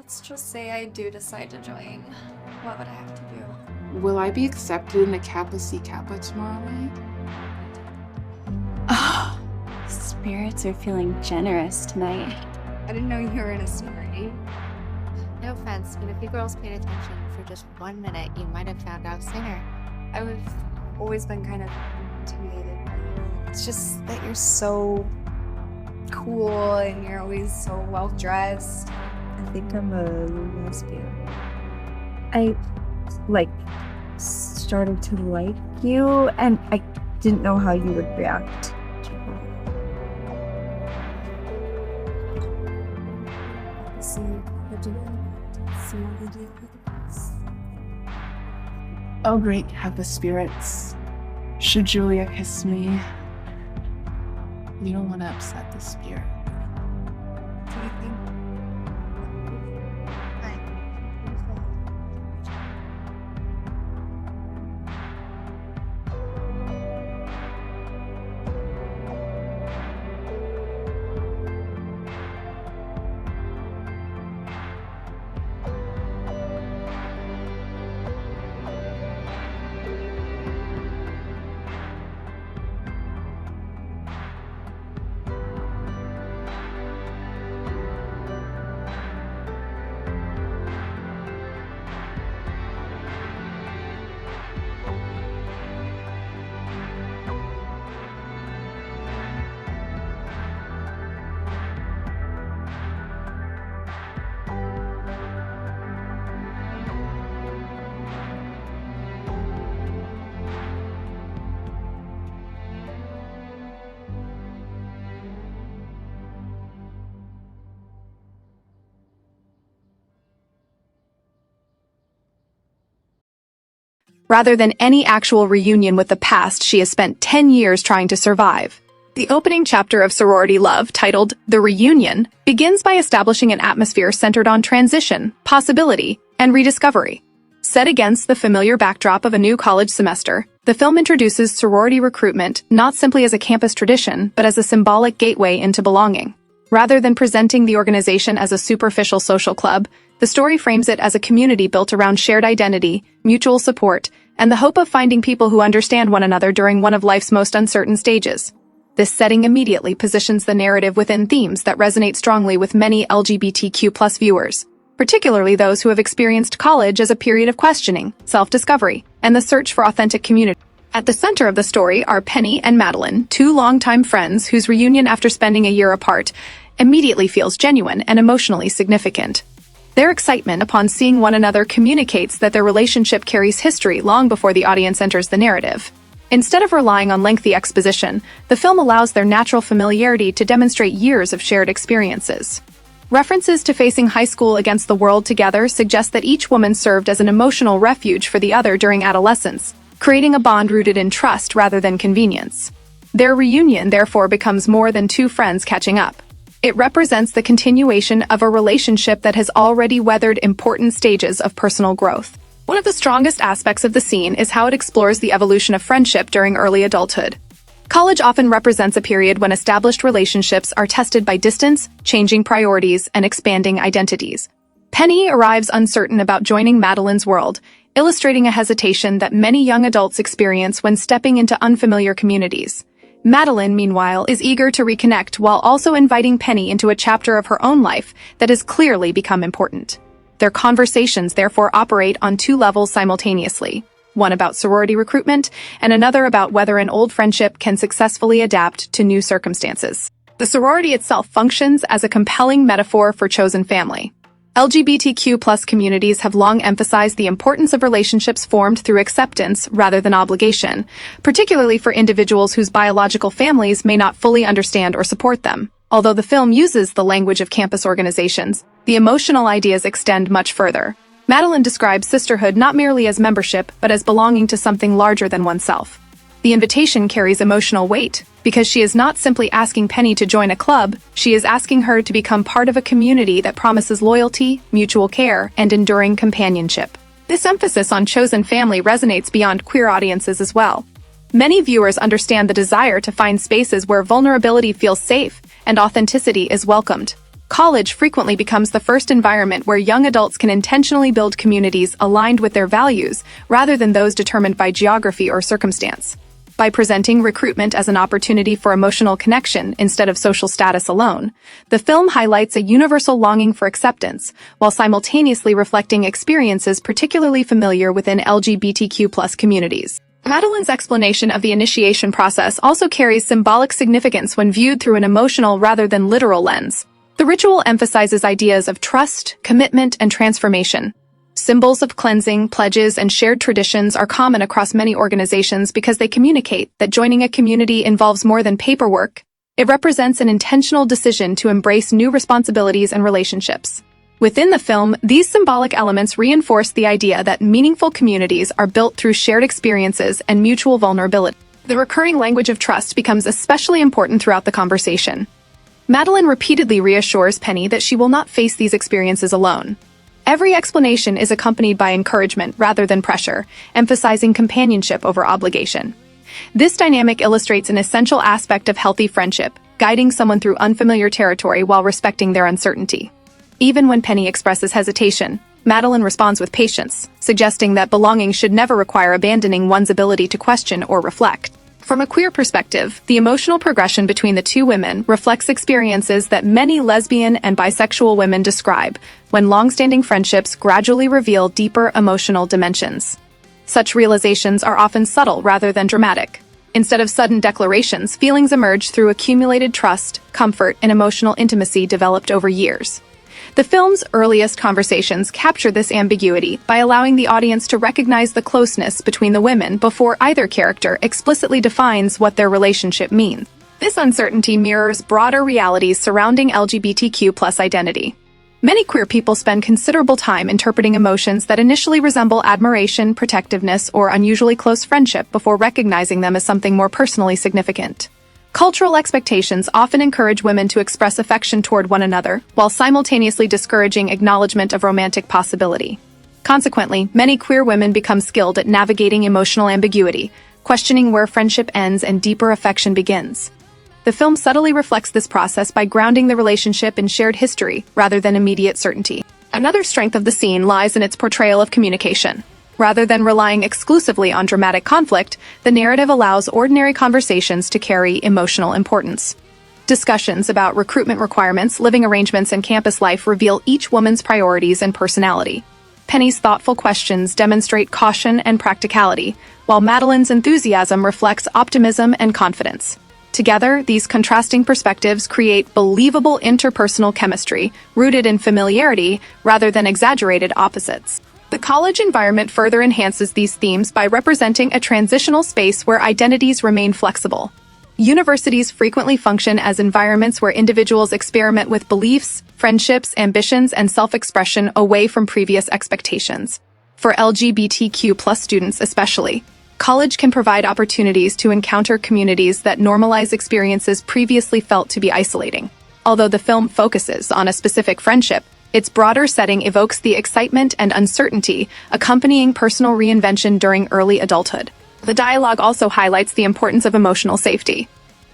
Let's just say I do decide to join. What would I have to do? Will I be accepted into Kappa Psi Kappa tomorrow night? Oh, spirits are feeling generous tonight. I didn't know you were in a sorority. No offense, but if you girls paid attention for just 1 minute, you might have found out sooner. I've always been kind of intimidated by you. It's just that you're so cool and you're always so well dressed. I think I'm a lesbian. I, started to like you, and I didn't know how you would react. Oh, great Kappa spirits. Should Julia kiss me? You don't want to upset the spirit. Do you think? Rather than any actual reunion with the past she has spent 10 years trying to survive. The opening chapter of Sorority Love, titled The Reunion, begins by establishing an atmosphere centered on transition, possibility, and rediscovery. Set against the familiar backdrop of a new college semester, the film introduces sorority recruitment not simply as a campus tradition, but as a symbolic gateway into belonging. Rather than presenting the organization as a superficial social club, the story frames it as a community built around shared identity, mutual support, and the hope of finding people who understand one another during one of life's most uncertain stages. This setting immediately positions the narrative within themes that resonate strongly with many LGBTQ+ viewers, particularly those who have experienced college as a period of questioning, self-discovery, and the search for authentic community. At the center of the story are Penny and Madeline, two longtime friends whose reunion after spending a year apart immediately feels genuine and emotionally significant. Their excitement upon seeing one another communicates that their relationship carries history long before the audience enters the narrative. Instead of relying on lengthy exposition, the film allows their natural familiarity to demonstrate years of shared experiences. References to facing high school against the world together suggest that each woman served as an emotional refuge for the other during adolescence, creating a bond rooted in trust rather than convenience. Their reunion therefore becomes more than two friends catching up. It represents the continuation of a relationship that has already weathered important stages of personal growth. One of the strongest aspects of the scene is how it explores the evolution of friendship during early adulthood. College often represents a period when established relationships are tested by distance, changing priorities, and expanding identities. Penny arrives uncertain about joining Madeline's world, illustrating a hesitation that many young adults experience when stepping into unfamiliar communities. Madeline, meanwhile, is eager to reconnect while also inviting Penny into a chapter of her own life that has clearly become important. Their conversations therefore operate on two levels simultaneously, one about sorority recruitment and another about whether an old friendship can successfully adapt to new circumstances. The sorority itself functions as a compelling metaphor for chosen family. LGBTQ+ communities have long emphasized the importance of relationships formed through acceptance rather than obligation, particularly for individuals whose biological families may not fully understand or support them. Although the film uses the language of campus organizations, the emotional ideas extend much further. Madeline describes sisterhood not merely as membership, but as belonging to something larger than oneself. The invitation carries emotional weight, because she is not simply asking Penny to join a club, she is asking her to become part of a community that promises loyalty, mutual care, and enduring companionship. This emphasis on chosen family resonates beyond queer audiences as well. Many viewers understand the desire to find spaces where vulnerability feels safe and authenticity is welcomed. College frequently becomes the first environment where young adults can intentionally build communities aligned with their values rather than those determined by geography or circumstance. By presenting recruitment as an opportunity for emotional connection instead of social status alone, the film highlights a universal longing for acceptance, while simultaneously reflecting experiences particularly familiar within LGBTQ+ communities. Madeline's explanation of the initiation process also carries symbolic significance when viewed through an emotional rather than literal lens. The ritual emphasizes ideas of trust, commitment, and transformation. Symbols of cleansing, pledges, and shared traditions are common across many organizations because they communicate that joining a community involves more than paperwork. It represents an intentional decision to embrace new responsibilities and relationships. Within the film, these symbolic elements reinforce the idea that meaningful communities are built through shared experiences and mutual vulnerability. The recurring language of trust becomes especially important throughout the conversation. Madeline repeatedly reassures Penny that she will not face these experiences alone. Every explanation is accompanied by encouragement rather than pressure, emphasizing companionship over obligation. This dynamic illustrates an essential aspect of healthy friendship, guiding someone through unfamiliar territory while respecting their uncertainty. Even when Penny expresses hesitation, Madeline responds with patience, suggesting that belonging should never require abandoning one's ability to question or reflect. From a queer perspective, the emotional progression between the two women reflects experiences that many lesbian and bisexual women describe when long-standing friendships gradually reveal deeper emotional dimensions. Such realizations are often subtle rather than dramatic. Instead of sudden declarations, feelings emerge through accumulated trust, comfort, and emotional intimacy developed over years. The film's earliest conversations capture this ambiguity by allowing the audience to recognize the closeness between the women before either character explicitly defines what their relationship means. This uncertainty mirrors broader realities surrounding LGBTQ+ identity. Many queer people spend considerable time interpreting emotions that initially resemble admiration, protectiveness, or unusually close friendship before recognizing them as something more personally significant. Cultural expectations often encourage women to express affection toward one another, while simultaneously discouraging acknowledgement of romantic possibility. Consequently, many queer women become skilled at navigating emotional ambiguity, questioning where friendship ends and deeper affection begins. The film subtly reflects this process by grounding the relationship in shared history rather than immediate certainty. Another strength of the scene lies in its portrayal of communication. Rather than relying exclusively on dramatic conflict, the narrative allows ordinary conversations to carry emotional importance. Discussions about recruitment requirements, living arrangements, and campus life reveal each woman's priorities and personality. Penny's thoughtful questions demonstrate caution and practicality, while Madeline's enthusiasm reflects optimism and confidence. Together, these contrasting perspectives create believable interpersonal chemistry, rooted in familiarity rather than exaggerated opposites. The college environment further enhances these themes by representing a transitional space where identities remain flexible. Universities frequently function as environments where individuals experiment with beliefs, friendships, ambitions, and self-expression away from previous expectations. For LGBTQ+ students especially, college can provide opportunities to encounter communities that normalize experiences previously felt to be isolating. Although the film focuses on a specific friendship, its broader setting evokes the excitement and uncertainty accompanying personal reinvention during early adulthood. The dialogue also highlights the importance of emotional safety.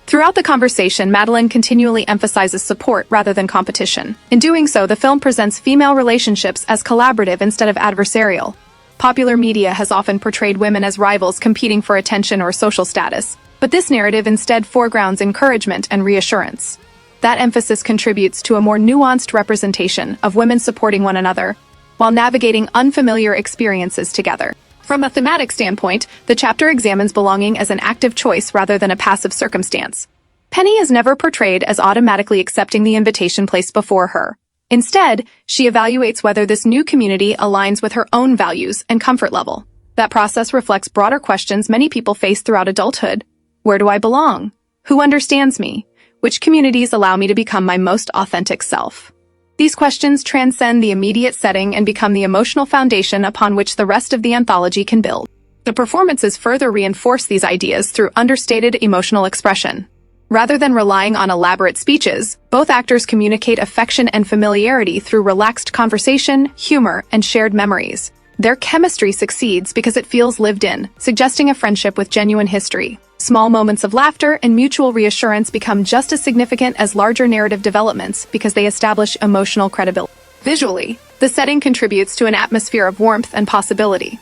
Throughout the conversation, Madeline continually emphasizes support rather than competition. In doing so, the film presents female relationships as collaborative instead of adversarial. Popular media has often portrayed women as rivals competing for attention or social status, but this narrative instead foregrounds encouragement and reassurance. That emphasis contributes to a more nuanced representation of women supporting one another while navigating unfamiliar experiences together. From a thematic standpoint, the chapter examines belonging as an active choice rather than a passive circumstance. Penny is never portrayed as automatically accepting the invitation placed before her. Instead, she evaluates whether this new community aligns with her own values and comfort level. That process reflects broader questions many people face throughout adulthood. Where do I belong? Who understands me? Which communities allow me to become my most authentic self? These questions transcend the immediate setting and become the emotional foundation upon which the rest of the anthology can build. The performances further reinforce these ideas through understated emotional expression. Rather than relying on elaborate speeches, both actors communicate affection and familiarity through relaxed conversation, humor, and shared memories. Their chemistry succeeds because it feels lived in, suggesting a friendship with genuine history. Small moments of laughter and mutual reassurance become just as significant as larger narrative developments because they establish emotional credibility. Visually, the setting contributes to an atmosphere of warmth and possibility.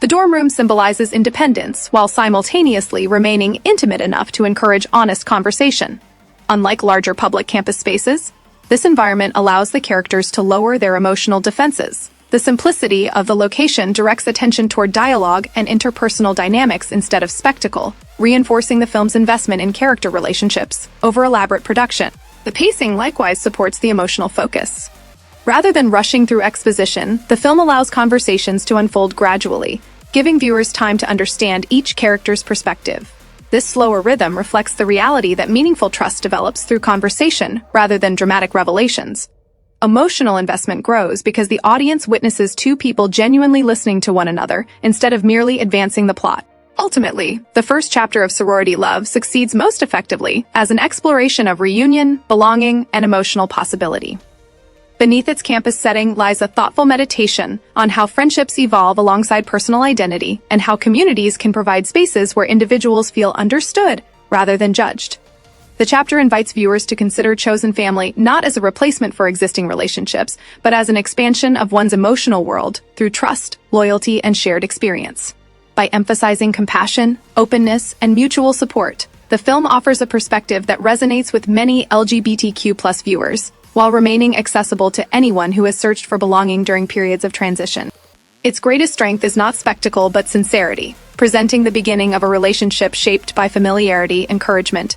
The dorm room symbolizes independence while simultaneously remaining intimate enough to encourage honest conversation. Unlike larger public campus spaces, this environment allows the characters to lower their emotional defenses. The simplicity of the location directs attention toward dialogue and interpersonal dynamics instead of spectacle, reinforcing the film's investment in character relationships over elaborate production. The pacing likewise supports the emotional focus. Rather than rushing through exposition, the film allows conversations to unfold gradually, giving viewers time to understand each character's perspective. This slower rhythm reflects the reality that meaningful trust develops through conversation rather than dramatic revelations. Emotional investment grows because the audience witnesses two people genuinely listening to one another instead of merely advancing the plot. Ultimately, the first chapter of Sorority Love succeeds most effectively as an exploration of reunion, belonging, and emotional possibility. Beneath its campus setting lies a thoughtful meditation on how friendships evolve alongside personal identity and how communities can provide spaces where individuals feel understood rather than judged. The chapter invites viewers to consider chosen family not as a replacement for existing relationships, but as an expansion of one's emotional world through trust, loyalty, and shared experience. By emphasizing compassion, openness, and mutual support, the film offers a perspective that resonates with many LGBTQ+ viewers, while remaining accessible to anyone who has searched for belonging during periods of transition. Its greatest strength is not spectacle but sincerity, presenting the beginning of a relationship shaped by familiarity, encouragement,